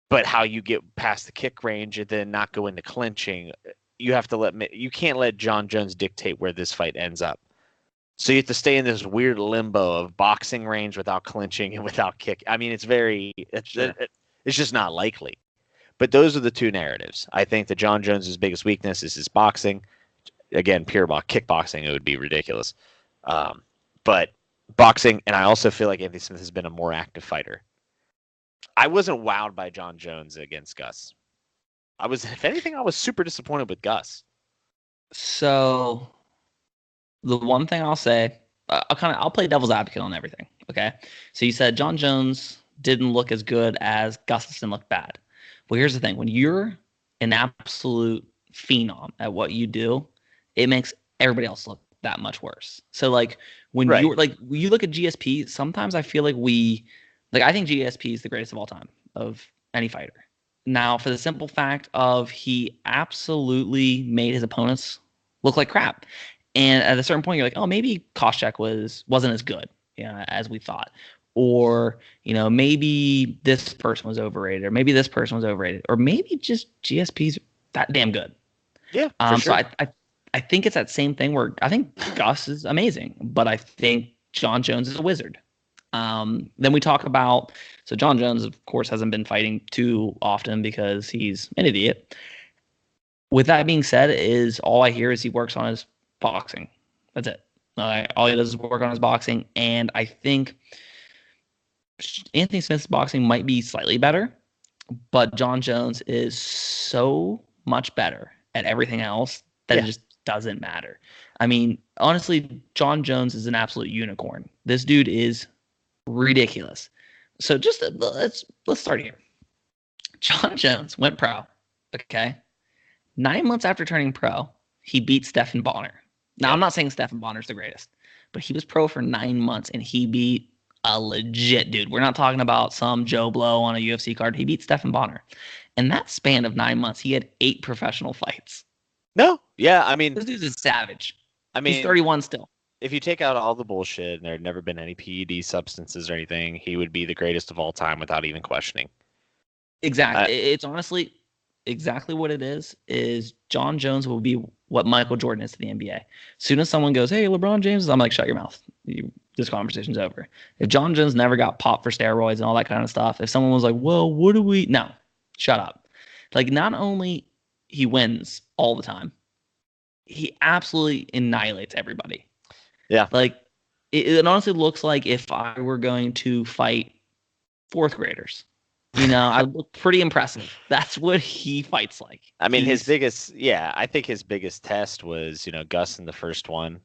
But how you get past the kick range and then not go into clinching, you can't let John Jones dictate where this fight ends up. So you have to stay in this weird limbo of boxing range without clinching and without kick. I mean, it's just not likely. But those are the two narratives. I think that John Jones's biggest weakness is his boxing. Again, pure kickboxing, it would be ridiculous. But boxing, and I also feel like Anthony Smith has been a more active fighter. I wasn't wowed by John Jones against Gus. If anything, I was super disappointed with Gus. So the one thing I'll say, I'll play devil's advocate on everything. Okay. So you said John Jones didn't look as good as Gustafsson looked bad. Well, here's the thing. When you're an absolute phenom at what you do, it makes everybody else look that much worse. So like when Right. you look at GSP, sometimes I feel like I think GSP is the greatest of all time of any fighter. Now, for the simple fact of he absolutely made his opponents look like crap. And at a certain point, you're like, oh, maybe Koscheck wasn't as good, as we thought. Or, maybe this person was overrated, or maybe this person was overrated, or maybe just GSP's that damn good. Yeah, for sure. So I think it's that same thing where I think Gus is amazing, but I think John Jones is a wizard. Then we talk about, so John Jones, of course, hasn't been fighting too often because he's an idiot. With that being said, is all I hear is he works on his boxing. That's it. All he does is work on his boxing, and I think Anthony Smith's boxing might be slightly better, but John Jones is so much better at everything else that it just doesn't matter. I mean, honestly, John Jones is an absolute unicorn. This dude is ridiculous. So just let's start here. John Jones went pro. Okay. 9 months after turning pro, he beat Stephan Bonner. Now, I'm not saying Stephan Bonner's the greatest, but he was pro for 9 months and he beat a legit dude. We're not talking about some Joe Blow on a UFC card. He beat Stephan Bonner. In that span of 9 months, he had 8 professional fights. No. Yeah. I mean, this dude's a savage. I mean, he's 31 still. If you take out all the bullshit and there had never been any PED substances or anything, he would be the greatest of all time without even questioning. Exactly. It's honestly exactly what it is John Jones will be what Michael Jordan is to the NBA. As soon as someone goes, hey, LeBron James, I'm like, shut your mouth. This conversation's over. If John Jones never got popped for steroids and all that kind of stuff, if someone was like, well, what do we... No, shut up. Like, not only he wins all the time, he absolutely annihilates everybody. Yeah. Like, it honestly looks like if I were going to fight 4th graders. You know, I look pretty impressive. That's what he fights like. I mean, I think his biggest test was, Gus in the first one,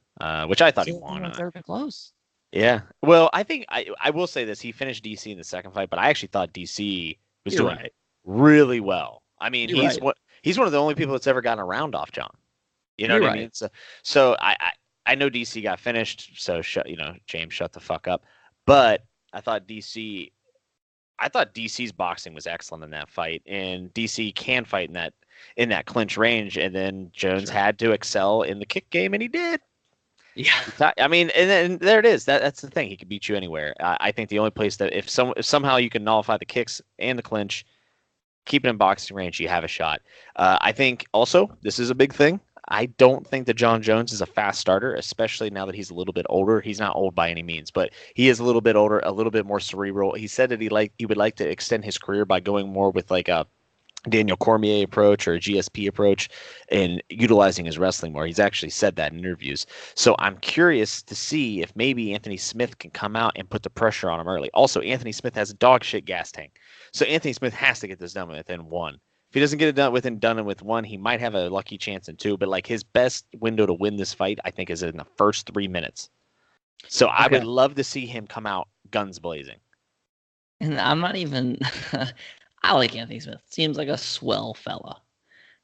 which I thought he won. Close. Yeah. Well, I think I will say this. He finished DC in the second fight, but I actually thought DC was doing really well. I mean, he's one of the only people that's ever gotten a round off John. You know what I mean? So I know DC got finished, so James, shut the fuck up. But I thought DC's boxing was excellent in that fight, and DC can fight in that clinch range. And then Jones had to excel in the kick game, and he did. Yeah, I mean, and then there it is. That's the thing. He could beat you anywhere. I think the only place that if somehow you can nullify the kicks and the clinch, keep it in boxing range, you have a shot. I think also this is a big thing. I don't think that John Jones is a fast starter, especially now that he's a little bit older. He's not old by any means, but he is a little bit older, a little bit more cerebral. He said that he would like to extend his career by going more with like a Daniel Cormier approach or a GSP approach and utilizing his wrestling more. He's actually said that in interviews. So I'm curious to see if maybe Anthony Smith can come out and put the pressure on him early. Also, Anthony Smith has a dog shit gas tank. So Anthony Smith has to get this done within one. If he doesn't get it done with one, he might have a lucky chance in 2. But like his best window to win this fight, I think, is in the first 3 minutes. So I would love to see him come out guns blazing. And I'm not even... I like Anthony Smith. Seems like a swell fella.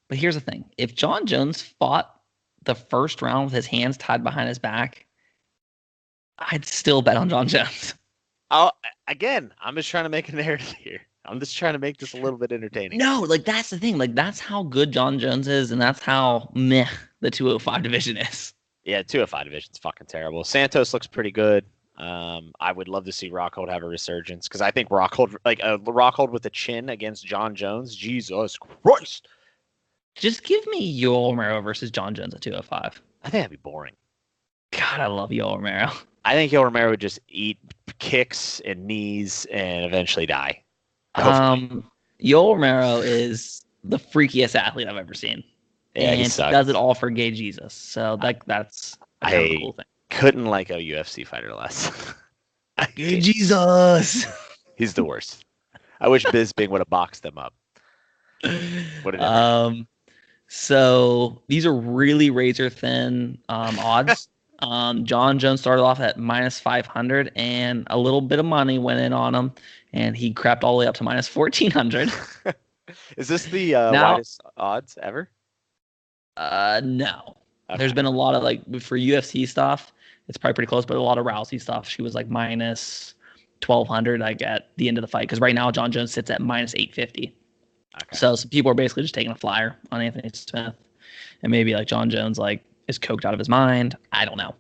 But here's the thing. If John Jones fought the first round with his hands tied behind his back, I'd still bet on John Jones. Again, I'm just trying to make a narrative here. I'm just trying to make this a little bit entertaining. No, like that's the thing. Like that's how good John Jones is, and that's how meh the 205 division is. Yeah, 205 division's fucking terrible. Santos looks pretty good. I would love to see Rockhold have a resurgence because I think Rockhold with a chin against John Jones. Jesus Christ! Just give me Yoel Romero versus John Jones at 205. I think that'd be boring. God, I love Yoel Romero. I think Yoel Romero would just eat kicks and knees and eventually die. Yoel Romero is the freakiest athlete I've ever seen. Yeah, and he does it all for gay Jesus. So that's a cool thing. Couldn't like a UFC fighter less. Gay Jesus. He's the worst. I wish Bisping would have boxed them up. So these are really razor thin odds. John Jones started off at minus 500 and a little bit of money went in on him and he crapped all the way up to minus 1400. Is this the widest odds ever? No. Okay. There's been a lot of for UFC stuff, it's probably pretty close, but a lot of Rousey stuff, she was minus 1200 at the end of the fight. Because right now John Jones sits at minus 850. Okay. So some people are basically just taking a flyer on Anthony Smith. And maybe John Jones is coked out of his mind. I don't know.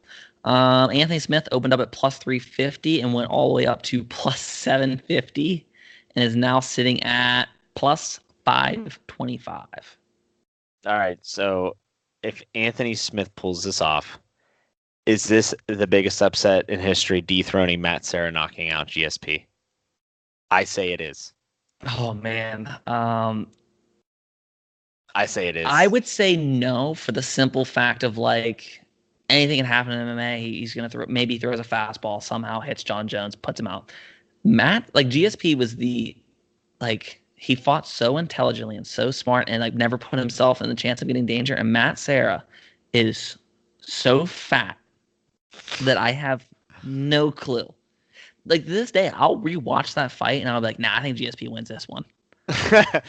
Anthony Smith opened up at plus 350 and went all the way up to plus 750 and is now sitting at plus 525. All right. So if Anthony Smith pulls this off, is this the biggest upset in history, dethroning Matt Serra, knocking out GSP? I say it is. Oh man. I say it I is. would say no for the simple fact of like anything can happen in MMA. He's gonna throw, maybe he throws a fastball, somehow hits John Jones, puts him out. Matt, like GSP was the like he fought so intelligently and so smart and like never put himself in the chance of getting danger. And Matt Serra is so fat that I have no clue. Like to this day, I'll rewatch that fight and I'll be like, nah, I think GSP wins this one.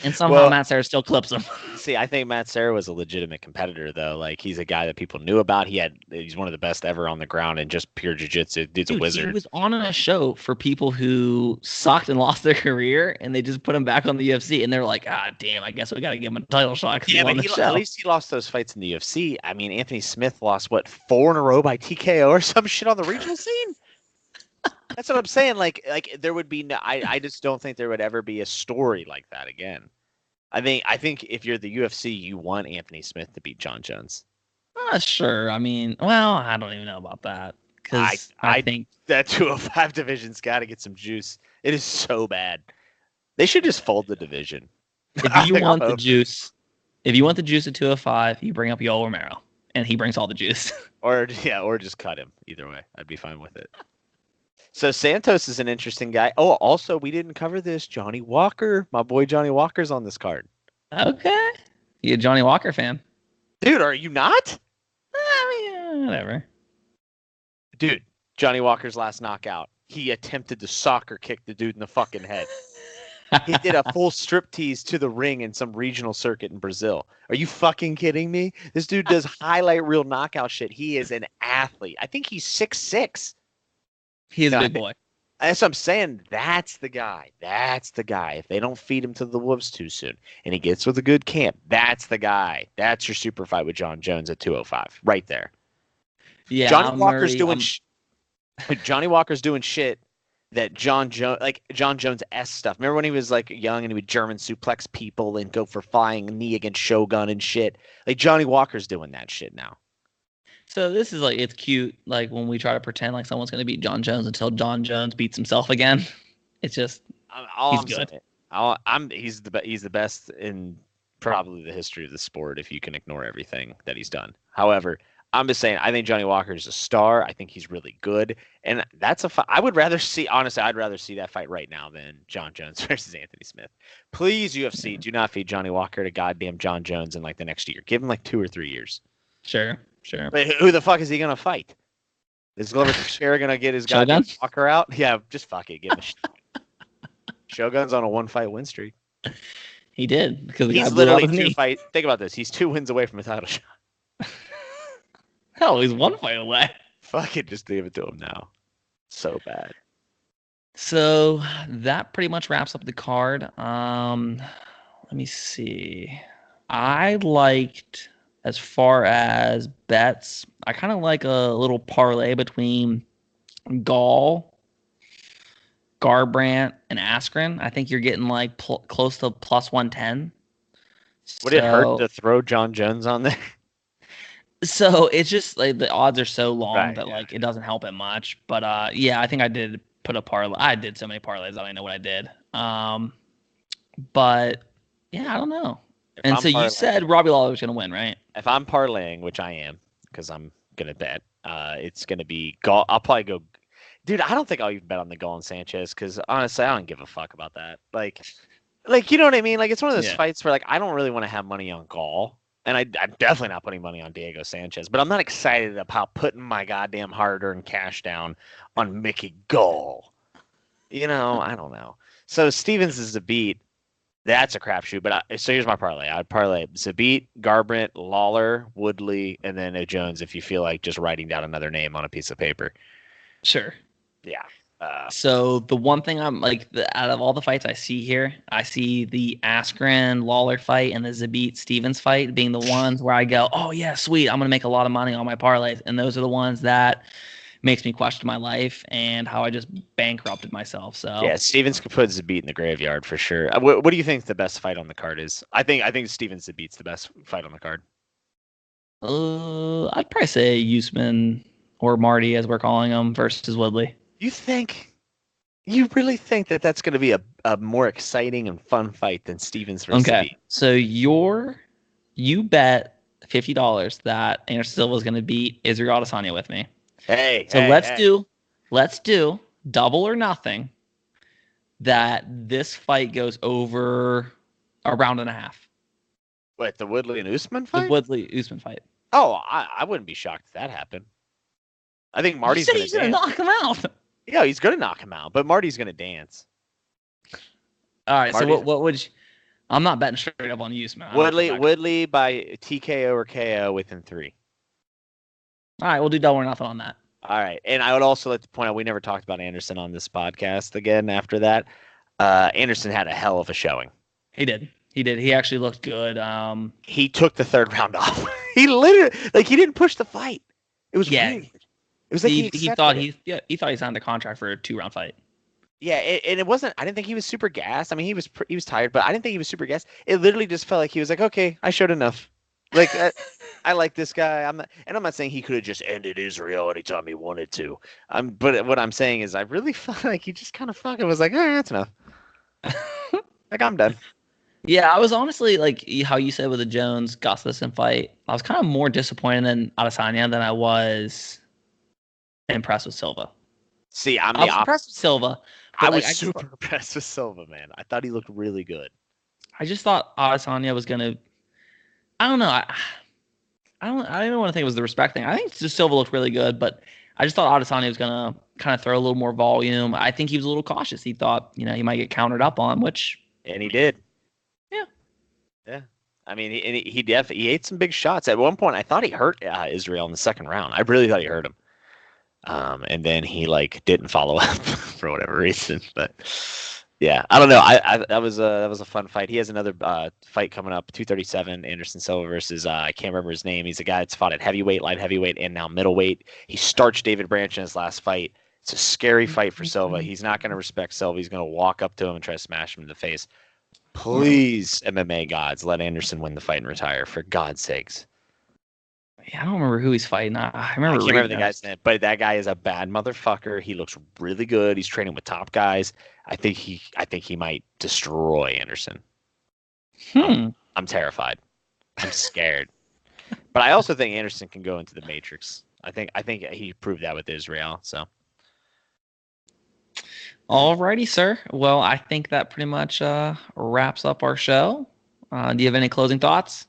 And somehow Well, Matt Serra still clips him. see, I think Matt Serra was a legitimate competitor, though. Like he's a guy that people knew about. He's one of the best ever on the ground and just pure jiu-jitsu. Dude's a Dude, he wizard. was on a show for people who sucked and lost their career, and they just put him back on the UFC, and they're like, ah, damn, I guess we got to give him a title shot because he won the show. At least he lost those fights in the UFC. I mean, Anthony Smith lost, what, 4 in a row by TKO or some shit on the regional scene? That's what I'm saying. Like there would be no, I just don't think there would ever be a story like that again. I think if you're the UFC, you want Anthony Smith to beat John Jones. Sure. I mean, well, I don't even know about that because I think that 205 division's got to get some juice. It is so bad. They should just fold the division. if you want the juice at 205, you bring up Yoel Romero, and he brings all the juice. or just cut him. Either way, I'd be fine with it. So Santos is an interesting guy. Oh, also, we didn't cover this. Johnny Walker, my boy Johnny Walker's on this card. Okay. You a Johnny Walker fan? Dude, are you not? I mean, whatever. Dude, Johnny Walker's last knockout, he attempted to soccer kick the dude in the fucking head. He did a full striptease to the ring in some regional circuit in Brazil. Are you fucking kidding me? This dude does highlight reel knockout shit. He is an athlete. I think he's 6'6". He is a big boy. That's what I'm saying. That's the guy. That's the guy. If they don't feed him to the wolves too soon and he gets with a good camp, that's the guy. That's your super fight with John Jones at 205. Right there. Yeah. Johnny Walker's doing shit that John Jones S stuff. Remember when he was like young and he would German suplex people and go for flying knee against Shogun and shit? Like Johnny Walker's doing that shit now. So this is like, it's cute, like when we try to pretend like someone's going to beat John Jones until John Jones beats himself again. It's just, he's good. He's the best in probably the history of the sport if you can ignore everything that he's done. However, I'm just saying, I think Johnny Walker is a star. I think he's really good. And that's a fight. Honestly, I'd rather see that fight right now than John Jones versus Anthony Smith. Please, UFC, do not feed Johnny Walker to goddamn John Jones in like the next year. Give him like 2 or 3 years. Sure. But who the fuck is he gonna fight? Is Glover Teixeira gonna get his goddamn Walker out? Yeah, just fuck it. Give him a shot. Shogun's on a 1-fight win streak. He did because he's literally 2 fights. Think about this. He's 2 wins away from a title shot. Hell, he's 1 fight away. Fuck it, just give it to him now. So bad. So that pretty much wraps up the card. Let me see. I liked, as far as bets, I kind of like a little parlay between Garbrandt, and Askren. I think you're getting like close to plus 110. Would it hurt to throw John Jones on there? So it's just like the odds are so long that like it doesn't help it much. But yeah, I think I did put a parlay. I did so many parlays, I don't even know what I did. But yeah, I don't know. And so you said Robbie Lawler was going to win, right? If I'm parlaying, which I am, because I'm going to bet, it's going to be Gall. I'll probably go. Dude, I don't think I'll even bet on the Gall and Sanchez because honestly, I don't give a fuck about that. Like you know what I mean? Like it's one of those fights where like I don't really want to have money on Gall, and I'm definitely not putting money on Diego Sanchez. But I'm not excited about putting my goddamn hard-earned cash down on Mickey Gall. You know, I don't know. So Stevens is a beat. That's a crapshoot. But so here's my parlay. I'd parlay Zabit, Garbrandt, Lawler, Woodley, and then a Jones if you feel like just writing down another name on a piece of paper. Sure. Yeah. So the one thing I'm like, out of all the fights I see here, I see the Askren Lawler fight and the Zabit Stevens fight being the ones where I go, oh yeah, sweet, I'm gonna make a lot of money on my parlays, and those are the ones that makes me question my life and how I just bankrupted myself. So yeah, Stevens could put Zabit in the graveyard for sure. What do you think the best fight on the card is? I think Stevens Zabit's the best fight on the card. I'd probably say Usman or Marty, as we're calling him, versus Woodley. You think? You really think that that's going to be a more exciting and fun fight than Stevens versus Okay, Zabit? so you bet $50 that Anderson Silva is going to beat Israel Adesanya with me. Hey, So hey, hey. let's do double or nothing that this fight goes over a round and a half. What, the Woodley and Usman The fight? Woodley Usman fight. Oh, I wouldn't be shocked if that happened. I think You Marty's said going to he's gonna dance. knock him out. Yeah, he's going to knock him out, but Marty's going to dance. All right, so Marty's what would you, I'm not betting straight up on Usman. I don't feel that. Woodley by TKO or KO within 3. All right, we'll do double or nothing on that. All right, and I would also like to point out we never talked about Anderson on this podcast again. After that, Anderson had a hell of a showing. He did. He did. He actually looked good. He took the 3rd round off. He literally he didn't push the fight. It was Yeah. weird. It was like He thought he thought he signed a contract for a 2-round fight. Yeah, and it wasn't. I didn't think he was super gassed. I mean, he was tired, but I didn't think he was super gassed. It literally just felt like he was like, okay, I showed enough. Like I like this guy. I'm not saying he could have just ended Israel anytime he wanted to. But what I'm saying is, I really felt like he just kind of fucking was like, all right, that's enough. Like I'm done. Yeah, I was honestly like how you said with the Jones Gustafsson fight. I was kind of more disappointed in Adesanya than I was impressed with Silva. See, I'm I the was opposite. impressed with Silva, I but like was super impressed with Silva, man. I thought he looked really good. I just thought Adesanya was gonna. I don't know. I don't even want to think it was the respect thing. I think just Silva looked really good, but I just thought Adesanya was gonna kind of throw a little more volume. I think he was a little cautious. He thought he might get countered up on, which And he did. yeah. Yeah. I mean, he definitely he ate some big shots. At one point, I thought he hurt Israel in the 2nd round. I really thought he hurt him. And then he didn't follow up for whatever reason. But yeah, I don't know. That was a fun fight. He has another fight coming up, 237, Anderson Silva versus I can't remember his name. He's a guy that's fought at heavyweight, light heavyweight, and now middleweight. He starched David Branch in his last fight. It's a scary fight for Silva. He's not going to respect Silva. He's going to walk up to him and try to smash him in the face. Please, MMA gods, let Anderson win the fight and retire, for God's sakes. Yeah, I don't remember who he's fighting. I I remember can't remember the guy's name, but that guy is a bad motherfucker. He looks really good. He's training with top guys. I think he might destroy Anderson. I'm terrified. I'm scared. But I also think Anderson can go into the Matrix. I think he proved that with Israel. So. Alrighty, sir. Well, I think that pretty much wraps up our show. Do you have any closing thoughts?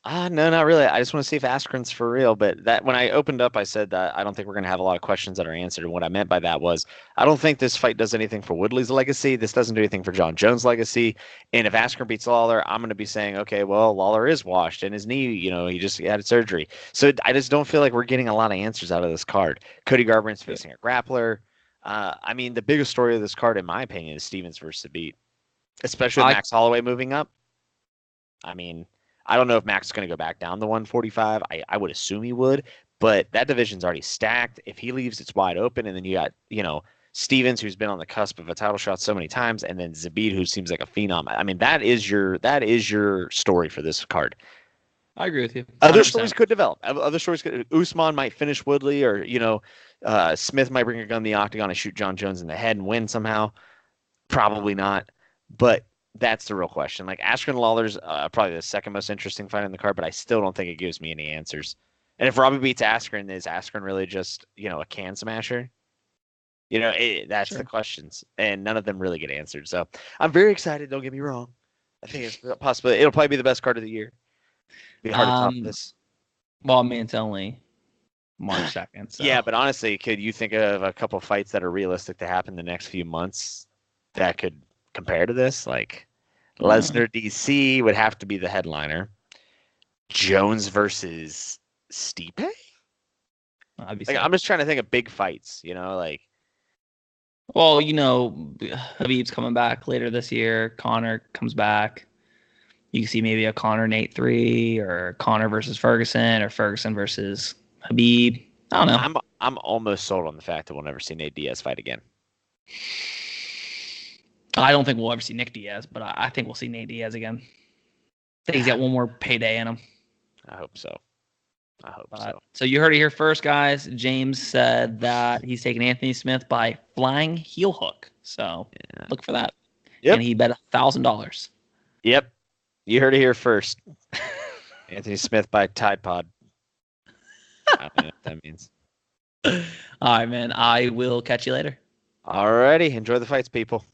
No, not really. I just want to see if Askren's for real. But that when I opened up, I said that I don't think we're going to have a lot of questions that are answered. And what I meant by that was I don't think this fight does anything for Woodley's legacy. This doesn't do anything for John Jones' legacy. And if Askren beats Lawler, I'm going to be saying, okay, well, Lawler is washed and his knee, he just had surgery. So I just don't feel like we're getting a lot of answers out of this card. Cody Garbrandt's facing a grappler. I mean, the biggest story of this card, in my opinion, is Stevens versus Zabit, especially with Max Holloway moving up. I mean, I don't know if Max is going to go back down to 145. I would assume he would, but that division's already stacked. If he leaves, it's wide open, and then you got Stevens, who's been on the cusp of a title shot so many times, and then Zabit, who seems like a phenom. I mean, that is your story for this card. I agree with you. 100%. Other stories could develop. Other stories could. Usman might finish Woodley, or Smith might bring a gun in the octagon and shoot John Jones in the head and win somehow. Probably not, but that's the real question. Like Askren Lawler's probably the second most interesting fight in the card, but I still don't think it gives me any answers. And if Robbie beats Askren, is Askren really just a can smasher? That's Sure. the questions, and none of them really get answered. So I'm very excited. Don't get me wrong. I think it's a possibility. It'll probably be the best card of the year. It'll be hard to top this. Well, I mean, it's only March 2nd. So. Yeah, but honestly, could you think of a couple fights that are realistic to happen the next few months that could compare to this? Like Lesnar DC would have to be the headliner. Jones versus Stipe? I'm just trying to think of big fights, Well, Habib's coming back later this year. Connor comes back. You can see maybe a Connor Nate 3 or Connor versus Ferguson or Ferguson versus Habib. I don't know. I'm almost sold on the fact that we'll never see Nate Diaz fight again. I don't think we'll ever see Nick Diaz, but I think we'll see Nate Diaz again. I think he's got one more payday in him. I hope so. I hope so. So you heard it here first, guys. James said that he's taking Anthony Smith by flying heel hook. So look for that. Yep. And he bet $1,000. Yep. You heard it here first. Anthony Smith by Tide Pod. I don't know what that means. All right, man. I will catch you later. Alrighty. Enjoy the fights, people.